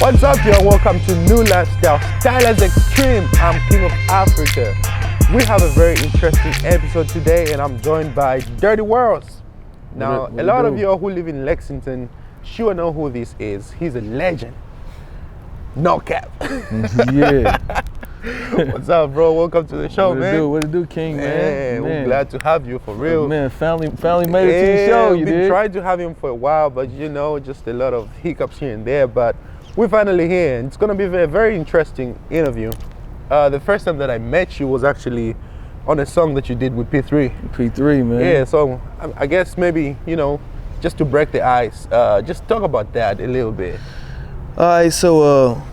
What's up, y'all? Welcome to New Lifestyle. Style as extreme. I'm King of Africa. We have a very interesting episode today, and I'm joined by Dirty Wurlz. Now, a lot of y'all who live in Lexington sure know who this is. He's a legend. No cap. Yeah. What's up, bro? Welcome to the show, man. What it do, King, man? We're glad to have you, for real. Man, family made it to the show, We've been trying to have him for a while, but you know, just a lot of hiccups here and there. But we're finally here, and it's gonna be a very interesting interview. The first time that I met you was actually on a song that you did with P3. P3, man. Yeah, so I guess maybe, you know, just to break the ice, just talk about that a little bit. All right, so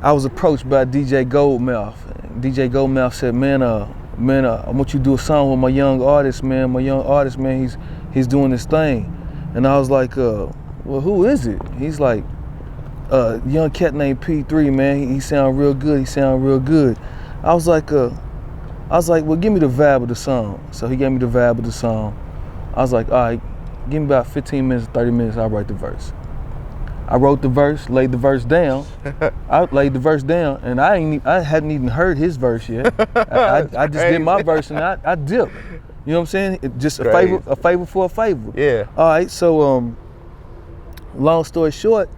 I was approached by DJ Goldmouth. DJ Goldmouth said, man, I want you to do a song with my young artist, man. My young artist, man, he's doing this thing. And I was like, well, who is it? He's like, young cat named P3, man. He sound real good. I was like, well, give me the vibe of the song. So he gave me the vibe of the song. I was like, all right, give me about 15 minutes, 30 minutes, I'll write the verse. I wrote the verse, laid the verse down. And I hadn't even heard his verse yet. I just did my verse and I dipped. You know what I'm saying? Just a favor for a favor. Yeah. All right, so long story short,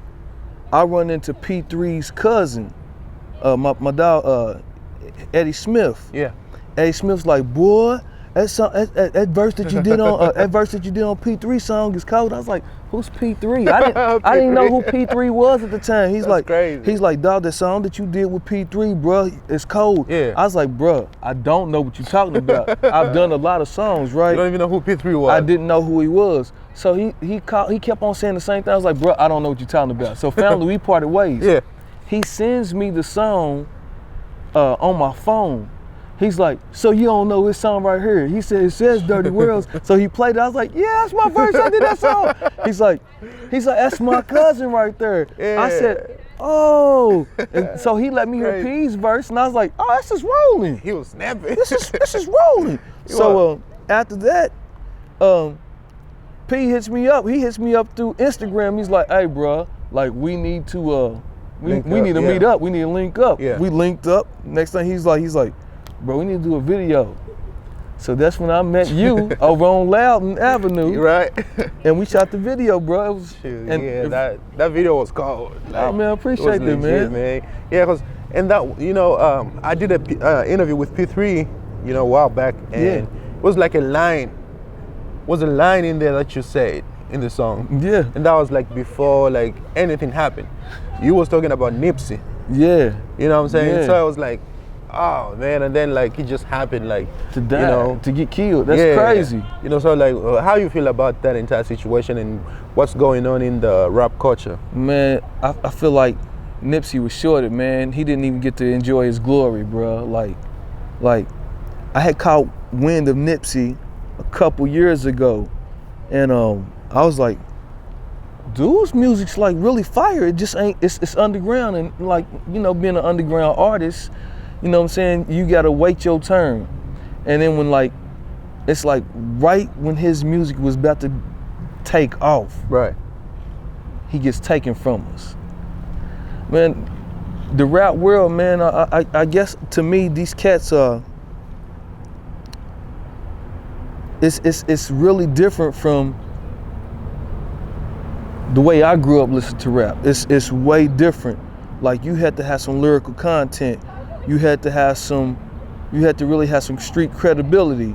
I run into P3's cousin, my dog, Eddie Smith. Yeah. Eddie Smith's like, boy, that verse that you did on P3 song is cold. I was like, who's P3? I didn't know who P3 was at the time. He's like, dog, that song that you did with P3, bro, it's cold. Yeah. I was like, bro, I don't know what you're talking about. I've done a lot of songs, right? You don't even know who P3 was. I didn't know who he was. So he kept on saying the same thing. I was like, bro, I don't know what you're talking about. So finally we parted ways. Yeah. He sends me the song on my phone. He's like, so you don't know this song right here? He said, it says Dirty Wurlz. So he played it. I was like, yeah, that's my verse. I did that song. He's like, that's my cousin right there. Yeah. I said, oh. And so he let me hear P's verse, and I was like, oh, this is rolling. He was snapping. This is rolling. So after that, P hits me up. He hits me up through Instagram. He's like, hey, bro, like we need to we need to meet up. We need to link up. Yeah. We linked up. Next thing he's like, bro, we need to do a video. So that's when I met you over on Loudon Avenue. Right. And we shot the video, bro. It was, that video was cold. Like, oh man, I appreciate that, man. Yeah, because that, you know, I did an interview with P3, you know, a while back, and it was like a line in there that you said in the song. Yeah. And that was like before like anything happened. You was talking about Nipsey. Yeah. You know what I'm saying? Yeah. So I was like, oh man, and then like it just happened, like to die, you know, to get killed. That's crazy. You know, so like how you feel about that entire situation and what's going on in the rap culture? Man, I feel like Nipsey was shorted, man. He didn't even get to enjoy his glory, bro. Like I had caught wind of Nipsey a couple years ago, and I was like, dude's music's like really fire. It just ain't, it's underground, and like, you know, being an underground artist, you know what I'm saying, you gotta wait your turn. And then when like, it's like right when his music was about to take off, right, he gets taken from us. Man, the rap world, man, I guess to me, these cats are, it's really different from the way I grew up listening to rap. It's way different. Like you had to have some lyrical content. You had to really have some street credibility.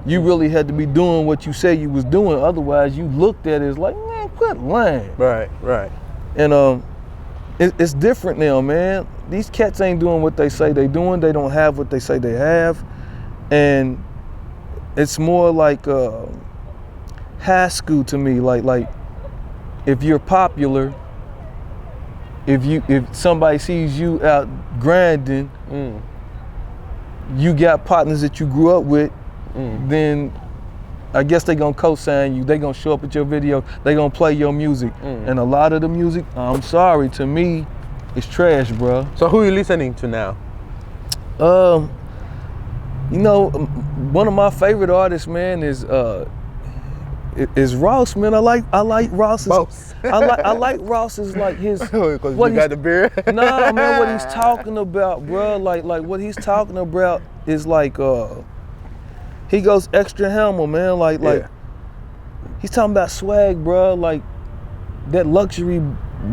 You really had to be doing what you said you was doing. Otherwise, you looked at it as like, man, quit lying. Right. And it's different now, man. These cats ain't doing what they say they doing. They don't have what they say they have, and it's more like high school to me. Like if you're popular, if somebody sees you out grinding, you got partners that you grew up with, then I guess they gonna co-sign you. They gonna show up at your video. They gonna play your music. And a lot of the music, I'm sorry, to me, it's trash, bro. So who are you listening to now? You know, one of my favorite artists, man, is It's Ross, man. I like Ross's. Both. I like Ross's like his. Because you got the beard. Nah, man. What he's talking about, bro. Like what he's talking about is like he goes extra hammer, man. Like he's talking about swag, bro. Like that luxury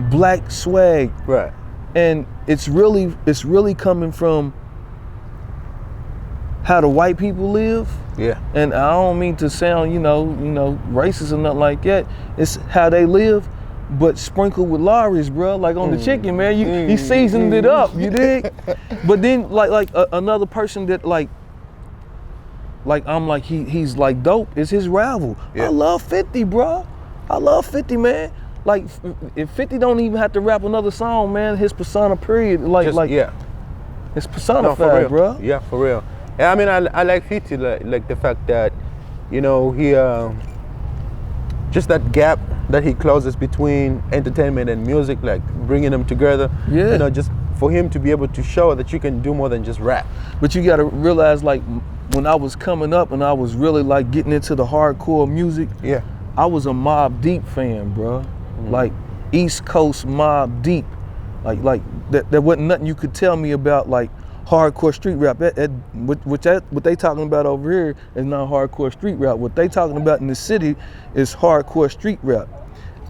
black swag. Right. And it's really coming from how the white people live. Yeah. And I don't mean to sound, racist or nothing like that. It's how they live, but sprinkled with Lawry's, bro. Like on the chicken, man. He seasoned it up, you dig? But then like another person that like I'm like he's like dope is his rival. Yeah. I love 50, bro. I love 50, man. Like if 50 don't even have to rap another song, man, his persona period, it's personified, bro. Yeah, for real. Yeah, I mean, I like 50, like the fact that, he, just that gap that he closes between entertainment and music, like bringing them together. Yeah. Just for him to be able to show that you can do more than just rap. But you got to realize, like, when I was coming up and I was really like getting into the hardcore music, yeah, I was a Mobb Deep fan, bro. Like East Coast Mobb Deep, like there wasn't nothing you could tell me about like hardcore street rap. What they talking about over here is not hardcore street rap. What they talking about in the city is hardcore street rap.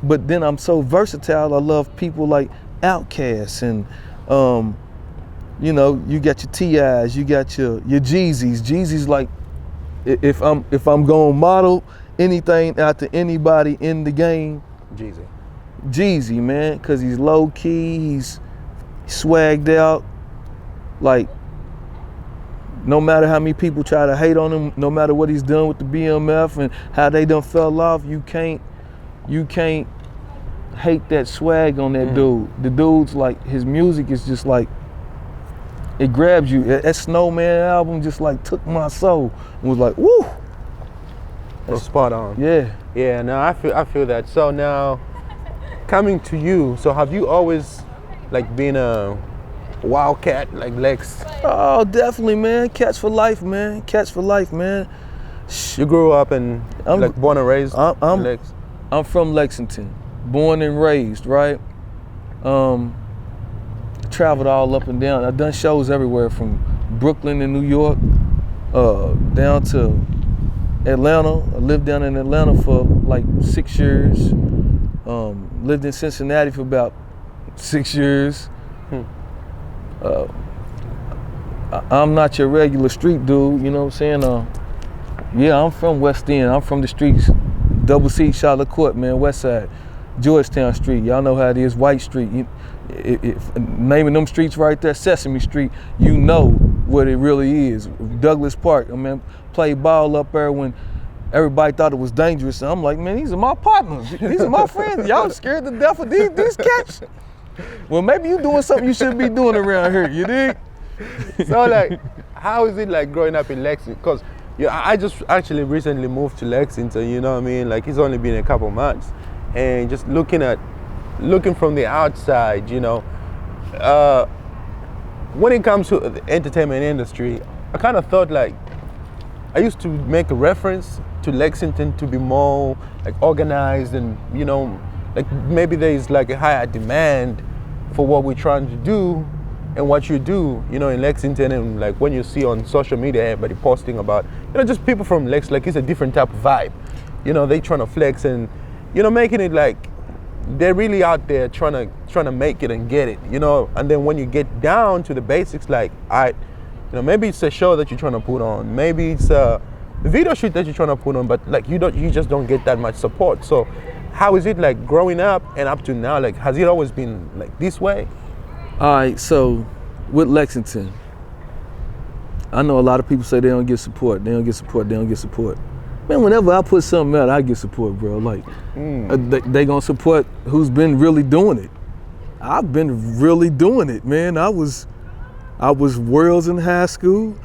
But then I'm so versatile. I love people like Outkast and you got your T.I.s, you got your Jeezys. Jeezys, like if I'm gonna model anything after anybody in the game, Jeezy, man, because he's low key, he's swagged out. Like, no matter how many people try to hate on him, no matter what he's done with the BMF and how they done fell off, you can't hate that swag on that dude. The dude's like, his music is just like, it grabs you. That Snowman album just like took my soul and was like, woo. That's spot on. Yeah. Yeah, no, I feel that. So now, coming to you, so have you always like been a wildcat like Lex? Oh, definitely, man. Cats for life, man. Cats for life, man. You grew up and like born and raised in Lex? I'm from Lexington, born and raised, right? Traveled all up and down. I've done shows everywhere from Brooklyn and New York down to Atlanta. I lived down in Atlanta for like 6 years. Lived in Cincinnati for about 6 years. I'm not your regular street dude, you know what I'm saying? Yeah, I'm from West End. I'm from the streets. Double C, Charlotte Court, man, West Side. Georgetown Street, y'all know how it is. White Street. Naming them streets right there, Sesame Street, you know what it really is. Douglas Park, I mean, played ball up there when everybody thought it was dangerous. And I'm like, man, these are my partners. These are my friends. Y'all scared to death of these cats? Well, maybe you doing something you shouldn't be doing around here, you dig? So like, how is it like growing up in Lexington? Because I just actually recently moved to Lexington, you know what I mean? Like it's only been a couple months. And just looking from the outside, when it comes to the entertainment industry, I kind of thought like, I used to make a reference to Lexington to be more like organized and, like maybe there's like a higher demand for what we're trying to do and what you do, in Lexington. And like when you see on social media, everybody posting about, just people from Lex, like it's a different type of vibe. They trying to flex and, making it like they're really out there trying to make it and get it, and then when you get down to the basics, like maybe it's a show that you're trying to put on, maybe it's a video shoot that you're trying to put on, but like you just don't get that much support. So how is it like growing up and up to now? Like, has it always been like this way? All right, so with Lexington, I know a lot of people say they don't get support. Man, whenever I put something out, I get support, bro. Like, they gonna support who's been really doing it. I've been really doing it, man. I was Wurlz in high school.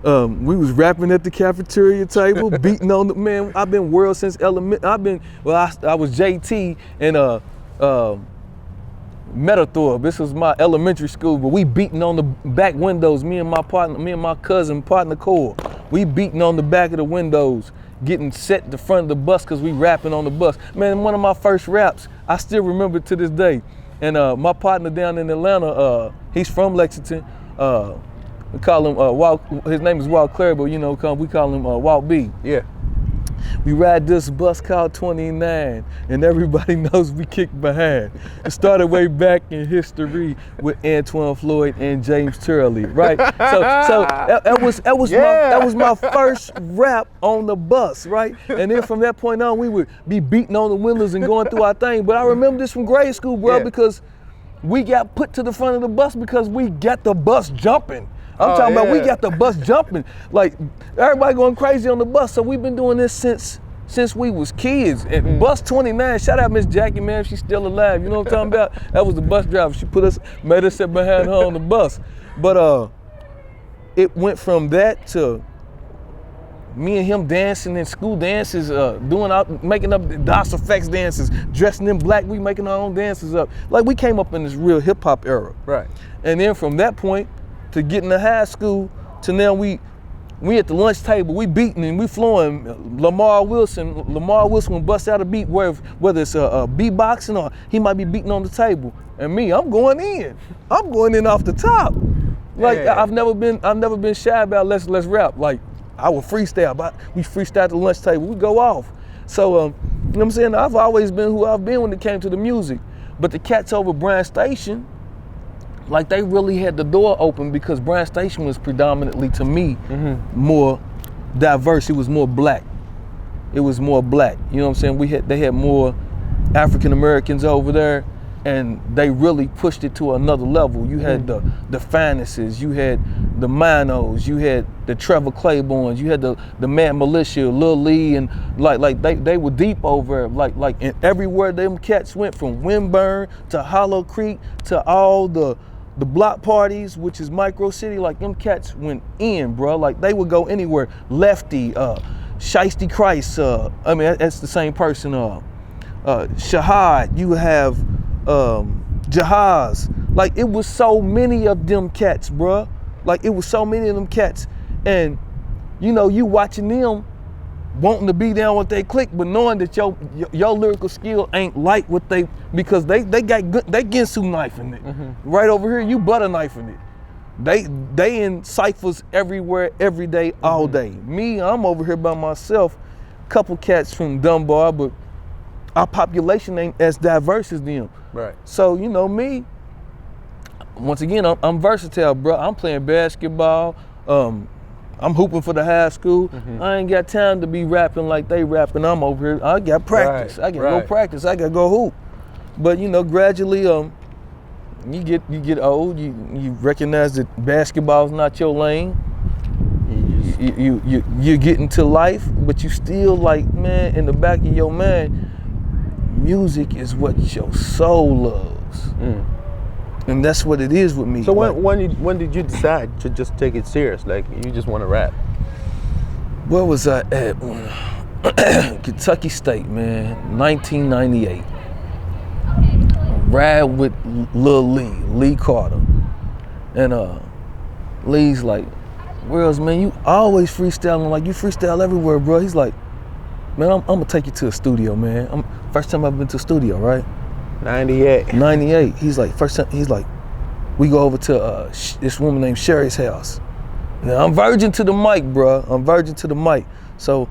We was rapping at the cafeteria table, beating on the, man, I've been Wurlz since elementary. I was JT in Metathor. This was my elementary school, but we beating on the back windows, me and my cousin, partner Cole. We beating on the back of the windows getting set in the front of the bus because we rapping on the bus. Man, one of my first raps, I still remember to this day. And my partner down in Atlanta, he's from Lexington. We call him Walt. His name is Walt Clary, but you know, we call him Walt B. Yeah. We ride this bus called 29, and everybody knows we kick behind. It started way back in history with Antoine Floyd and James Turley, right? So that was my first rap on the bus, right? And then from that point on, we would be beating on the windows and going through our thing. But I remember this from grade school, bro, because we got put to the front of the bus because we got the bus jumping. I'm talking about we got the bus jumping. Like, everybody going crazy on the bus. So we've been doing this since we was kids. And Bus 29, shout out Miss Jackie, man, if she's still alive. You know what I'm talking about? That was the bus driver. She made us sit behind her on the bus. But it went from that to me and him dancing in school dances, making up DOS effects dances, dressing in black, we making our own dances up. Like, we came up in this real hip hop era. Right. And then from that point, to getting to high school, to now we at the lunch table, we beating and we flowing. Lamar Wilson will bust out a beat, whether it's a beatboxing or he might be beating on the table. And me, I'm going in off the top. Like, I've never been shy about let's rap. Like, I would freestyle, but we freestyle at the lunch table, we go off. So, you know what I'm saying? I've always been who I've been when it came to the music. But the cats over Bryan Station, like, they really had the door open because Bryan Station was predominantly, to me, more diverse. It was more black. You know what I'm saying? They had more African Americans over there, and they really pushed it to another level. You had the Finances, you had the Minos, you had the Trevor Claibornes, you had the Mad Militia, Lil Lee, and like they were deep over like and everywhere them cats went, from Windburn to Hollow Creek to all the block parties, which is Micro City, like, them cats went in, bro. Like, they would go anywhere. Lefty, Shiesty Christ, I mean, that's the same person. Shahad, you have Jahaz. Like, it was so many of them cats, bro. Like, it was so many of them cats. And, you know, you watching them wanting to be down with they clique, but knowing that your lyrical skill ain't like what because they got good, they Ginsu knifing it. Right over here, you butter knifing it. They in ciphers everywhere, every day, all day. Me, I'm over here by myself. Couple cats from Dunbar, but our population ain't as diverse as them. Right. So, you know, me, once again, I'm versatile, bro. I'm playing basketball. I'm hooping for the high school. I ain't got time to be rapping like they rapping. I'm over here. I got practice. I can go practice. I gotta go hoop. But, you know, gradually, you get old. You recognize that basketball's not your lane. You get into life, but you still, like, man, in the back of your mind, music is what your soul loves. And that's what it is with me. So when did you decide to just take it serious? Like, you just want to rap? Where was I at? Kentucky State, man, 1998. Ride with Lil Lee Carter. And Lee's like, Wurlz, man, you always freestyling, like you freestyle everywhere, bro. He's like, man, I'm gonna take you to a studio, man. First time I've been to a studio, right? 98. He's like, we go over to this woman named Sherry's house. Now, I'm virgin to the mic, bro. So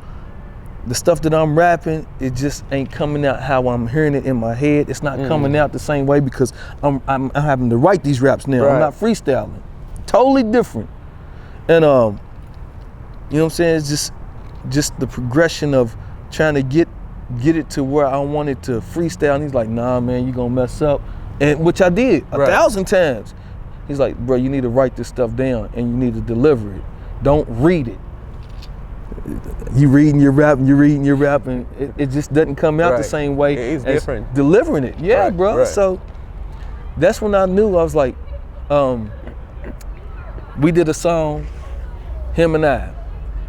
the stuff that I'm rapping, it just ain't coming out how I'm hearing it in my head. It's not coming out the same way because I'm having to write these raps now. Right. I'm not freestyling. Totally different. And you know what I'm saying? It's just the progression of trying to get it to where I wanted to freestyle. And he's like, nah, man, you gonna mess up. And which I did 1,000 times. He's like, bro, you need to write this stuff down and you need to deliver it. Don't read it. You reading your rap, and it just doesn't come out the same way it's as different. Delivering it. Yeah, bro. So that's when I knew. I was like, we did a song, him and I,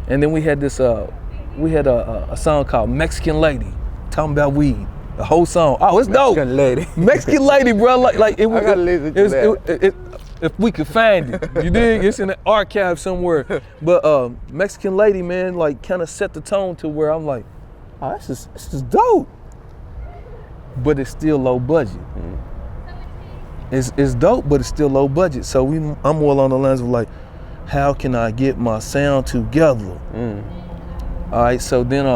and then we had this. We had a song called Mexican Lady, talking about weed. The whole song. Oh, it's dope. Mexican Lady. Mexican Lady, bro. Like it was. I gotta listen to that. if we could find it. You dig? It's in the archive somewhere. But Mexican lady, man, like kind of set the tone to where I'm like, oh, this is dope. But it's still low budget. It's dope, but it's still low budget. So I'm more along the lines of like, how can I get my sound together? All right, so then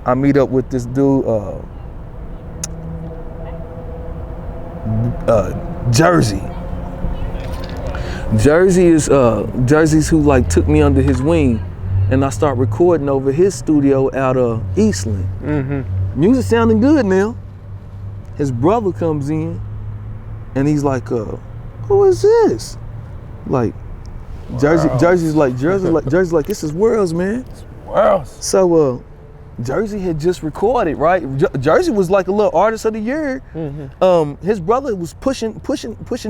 I meet up with this dude, Jersey. Jersey's who like took me under his wing, and I start recording over his studio out of Eastland. Music sounding good now. His brother comes in, and he's like, "Who is this?" Like, Jersey's like, "This is Wurlz, man." Wurlz. So Jersey had just recorded, right? Jersey was like a little artist of the year. His brother was pushing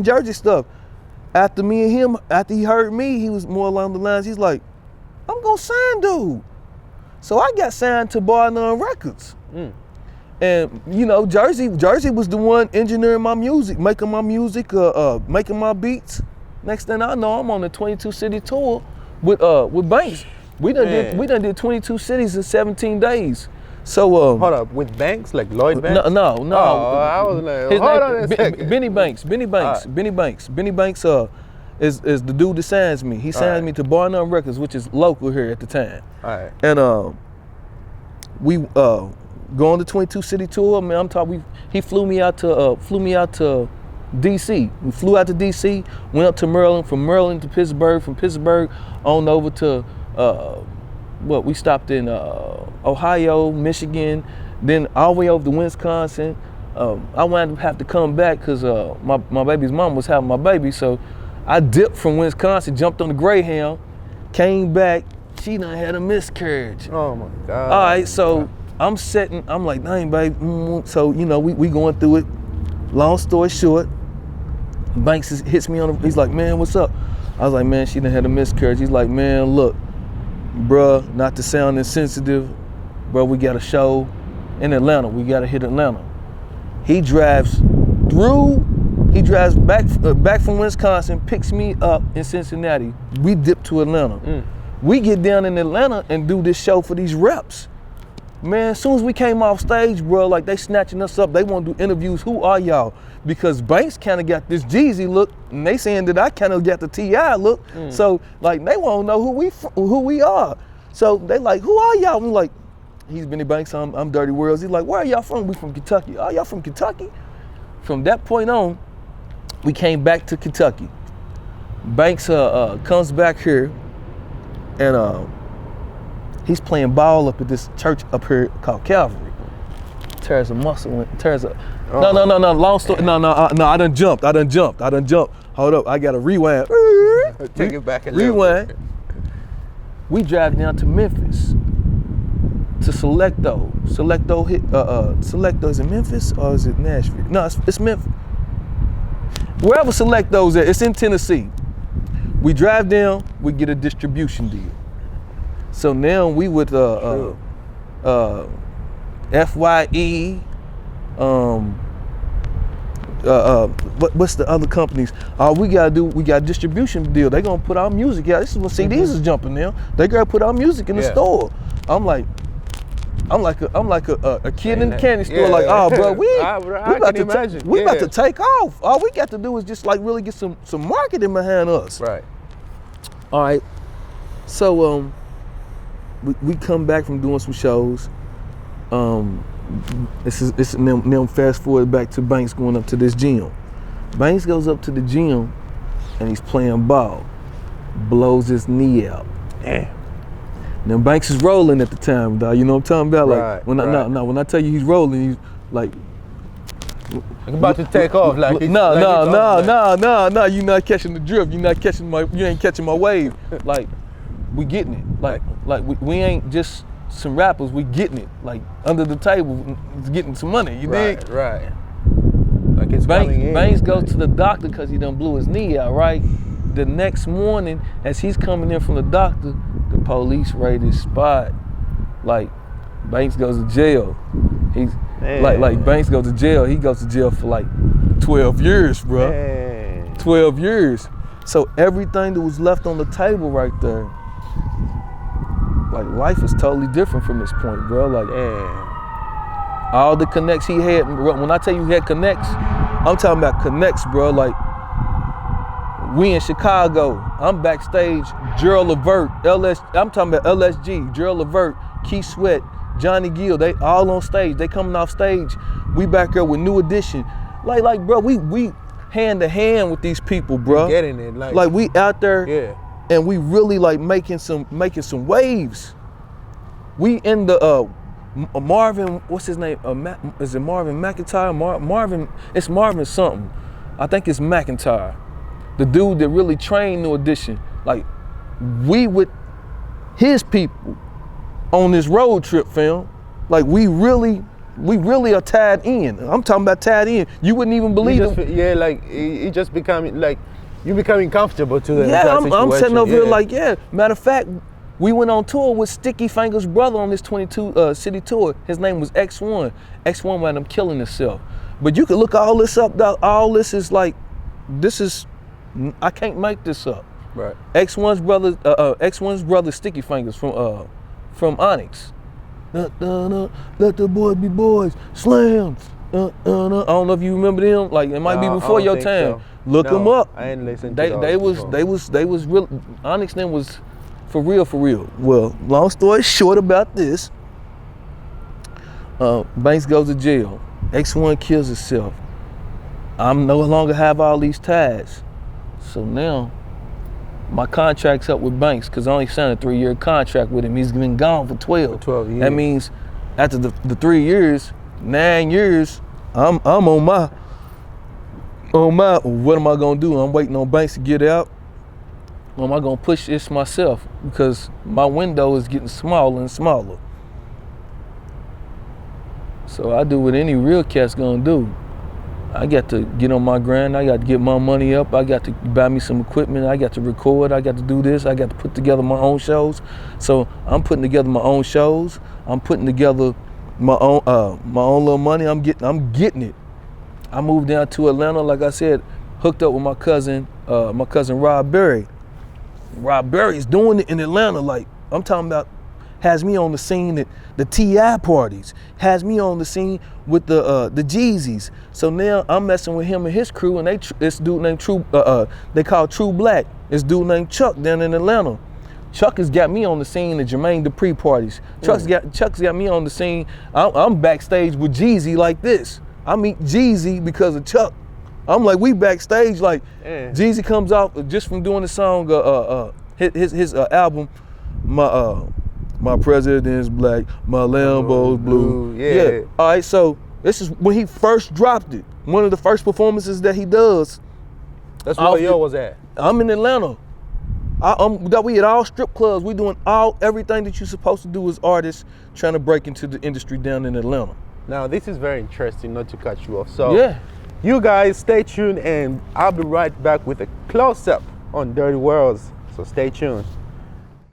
Jersey stuff. After he heard me, he was more along the lines, he's like, I'm gonna sign dude. So I got signed to Bar None Records. And you know, Jersey was the one engineering my music, making my music, making my beats. Next thing I know, I'm on the 22 city tour with Banks. We done did 22 cities in 17 days. So hold up, with Banks, like Lloyd Banks? No. Oh, I was like, hold on a second. Benny Banks. Benny Banks is the dude that signs me. He signs me to Bar None Records, which is local here at the time. All right. And we go on the 22 city tour. Man, he flew me out to DC. We flew out to DC, went up to Maryland, from Maryland to Pittsburgh, from Pittsburgh on over to we stopped in Ohio, Michigan, then all the way over to Wisconsin. I wound up having to come back because my baby's mom was having my baby, so I dipped from Wisconsin, jumped on the Greyhound, came back. She done had a miscarriage. Oh my God. All right, so I'm like, dang, babe. So you know, we going through it. Long story short, Banks hits me he's like, man, what's up? I was like, man, she done had a miscarriage. He's like, man, look, bruh, not to sound insensitive, bro, we got a show in Atlanta. We got to hit Atlanta. He drives back from Wisconsin, picks me up in Cincinnati. We dip to Atlanta. We get down in Atlanta and do this show for these reps. Man, as soon as we came off stage, bro, like they snatching us up. They want to do interviews. Who are y'all? Because Banks kind of got this Jeezy look, and they saying that I kind of got the T.I. look. So like they want to know who we are. So they like, who are y'all? I'm like, he's Benny Banks. I'm Dirty Wurlz. He's like, where are y'all from? We from Kentucky. Oh, y'all from Kentucky? From that point on, we came back to Kentucky. Banks comes back here, and he's playing ball up at this church up here called Calvary. Tears a muscle. No. Long story. No. I done jumped. Hold up. I gotta rewind. Take it back a rewind. We drive down to Memphis to Selecto. Selecto is it Memphis or is it Nashville? No, it's Memphis. Wherever Selecto's at, it's in Tennessee. We drive down. We get a distribution deal. So now we with FYE, what's the other companies? We got a distribution deal. They gonna put our music out. This is when CDs is jumping now. They gotta put our music in the store. I'm like a kid in the candy store. Like, oh, bro, we about to take off. All we got to do is just like really get some marketing behind us. Right. All right. So we come back from doing some shows. Now fast forward back to Banks going up to this gym. Banks goes up to the gym and he's playing ball. Blows his knee out. Damn. Now Banks is rolling at the time, dog. You know what I'm talking about? Like when I tell you he's rolling, he's like about to take off. Like no. You're not catching the drift. You ain't catching my wave. Like we getting it. Like we ain't just some rappers. We getting it. Like under the table, getting some money. You dig? Right. Like it's coming in. Banks goes to the doctor because he done blew his knee out. Right. The next morning, as he's coming in from the doctor, the police raid his spot. Like Banks goes to jail. He's like Banks goes to jail. He goes to jail for like 12 years, bro. 12 years. So everything that was left on the table right there, like life is totally different from this point, bro. Like, all the connects he had, when I tell you he had connects, I'm talking about connects, bro. Like, we in Chicago, I'm backstage, Gerald Levert, I'm talking about LSG, Gerald Levert, Keith Sweat, Johnny Gill, they all on stage, they coming off stage. We back there with New Edition. Like, bro, we hand to hand with these people, bro. We're getting it, like we out there, and we really like making some waves. We in the Marvin, what's his name? Is it Marvin McIntyre? Marvin, it's Marvin something. I think it's McIntyre. The dude that really trained New Edition. Like, we with his people on this road trip, fam. Like, we really are tied in. I'm talking about tied in. You wouldn't even believe it. Yeah, like, it just becoming, like, you becoming comfortable to the I'm sitting over here like, matter of fact, we went on tour with Sticky Finger's brother on this 22 city tour. His name was X1. X1 wound up killing himself. But you can look all this up, dog. All this is like, I can't make this up. Right. X1's brother Sticky Fingers from Onyx. Let the boys be boys. Slam. I don't know if you remember them. Like, it might be before your time. So. Look them up. I ain't listened to they was real. Onyx then was for real. Well, long story short about this. Banks goes to jail. X1 kills himself. I'm no longer have all these ties. So now, my contract's up with Banks because I only signed a 3-year contract with him. He's been gone for 12. 12 years. That means after the 3 years, 9 years, I'm on my, what am I gonna do? I'm waiting on Banks to get out. Or am I gonna push this myself? Because my window is getting smaller and smaller. So I do what any real cat's gonna do. I got to get on my grind. I got to get my money up. I got to buy me some equipment. I got to record. I got to do this. I got to put together my own shows. So I'm putting together my own shows. I'm putting together my own little money. I'm getting it. I moved down to Atlanta, like I said, hooked up with my cousin Rob Berry. Rob Berry's doing it in Atlanta. Like, I'm talking about, has me on the scene at the T.I. parties, has me on the scene with the Jeezys. So now I'm messing with him and his crew, and this dude named True, they call True Black. This dude named Chuck down in Atlanta. Chuck has got me on the scene at Jermaine Dupri parties. Chuck's got me on the scene. I'm backstage with Jeezy like this. I meet Jeezy because of Chuck. I'm like, we backstage like, Jeezy comes off just from doing the song, his album, My President's Black, My Lambo's Blue. Yeah. All right, so this is when he first dropped it. One of the first performances that he does. That's where yo was at. I'm in Atlanta. We at all strip clubs. We doing everything that you're supposed to do as artists trying to break into the industry down in Atlanta. Now, this is very interesting, not to cut you off. So, you guys stay tuned, and I'll be right back with a close-up on Dirty Wurlz. So stay tuned.